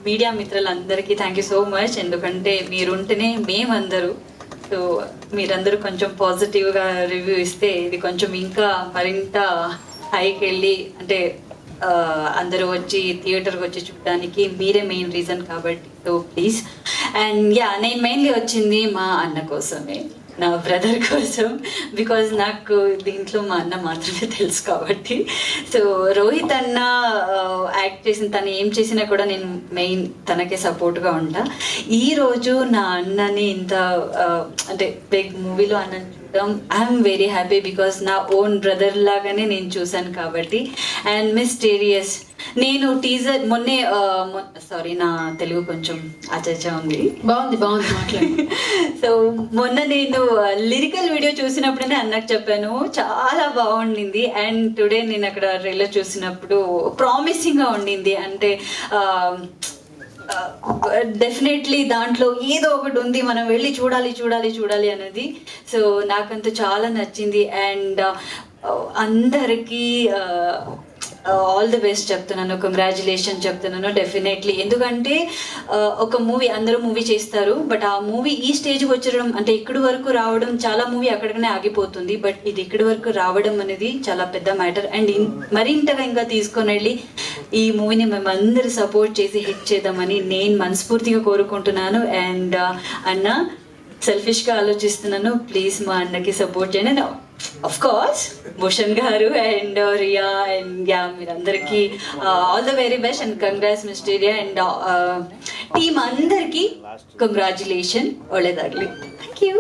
Media మిత్రులందరికీ thank you so much. ఎందుకంటే మీరుంటేనే మేమందరూ, సో మీరందరూ కొంచెం పాజిటివ్గా రివ్యూ ఇస్తే ఇది కొంచెం ఇంకా మరింత హైకి వెళ్ళి, అంటే అందరూ వచ్చి థియేటర్కి వచ్చి చూడడానికి మీరే మెయిన్ రీజన్ కాబట్టి, సో ప్లీజ్. అండ్ యా, నేను మెయిన్లీ వచ్చింది మా అన్న కోసమే, నా బ్రదర్ కోసం, బికాజ్ నాకు దీంట్లో మా అన్న మాత్రమే తెలుసు కాబట్టి. సో రోహిత్ అన్న యాక్ట్ చేసిన, తను ఏం చేసినా కూడా నేను మెయిన్ తనకే సపోర్ట్గా ఉంటా. ఈరోజు నా అన్నని ఇంత అంటే బిగ్ మూవీలో అన్నని చూడడం ఐఎమ్ వెరీ హ్యాపీ, బికాజ్ నా ఓన్ బ్రదర్ లాగానే నేను చూశాను కాబట్టి. అండ్ మిస్టీరియస్, నేను టీజర్ మొన్నే సారీ నా తెలుగు కొంచెం అచచా ఉంది, బాగుంది మాట్లాడు. సో మొన్న నేను లిరికల్ వీడియో చూసినప్పుడనే అన్నకు చెప్పాను, చాలా బాగుండింది. అండ్ టుడే నేను అక్కడ ట్రైలర్ చూసినప్పుడు ప్రామిసింగ్గా ఉండింది. అంటే డెఫినెట్లీ దాంట్లో ఏదో ఒకటి ఉంది, మనం వెళ్ళి చూడాలి అనేది. సో నాకంతా చాలా నచ్చింది. అండ్ అందరికీ ఆల్ ది బెస్ట్ చెప్తున్నాను, కంగ్రాచులేషన్ చెప్తున్నాను డెఫినెట్లీ. ఎందుకంటే ఒక మూవీ, అందరూ మూవీ చేస్తారు, బట్ ఆ మూవీ ఈ స్టేజ్కి వచ్చడం, అంటే ఇక్కడి వరకు రావడం, చాలా మూవీ అక్కడికనే ఆగిపోతుంది, బట్ ఇది ఇక్కడి వరకు రావడం అనేది చాలా పెద్ద మ్యాటర్. అండ్ మరింతగా ఇంకా తీసుకొని వెళ్ళి ఈ మూవీని మేము అందరూ సపోర్ట్ చేసి హిట్ చేద్దామని నేను మనస్ఫూర్తిగా కోరుకుంటున్నాను. అండ్ అన్న, సెల్ఫిష్గా ఆలోచిస్తున్నాను, ప్లీజ్ మా అన్నకి సపోర్ట్ చేయండి. Of course Bhushan garu and Riya and యా, మీరందరికీ all the very best and congrats Mysteria and team అందరికీ కంగ్రాచులేషన్, ఒళ్ళేదాగ్లి. Thank you.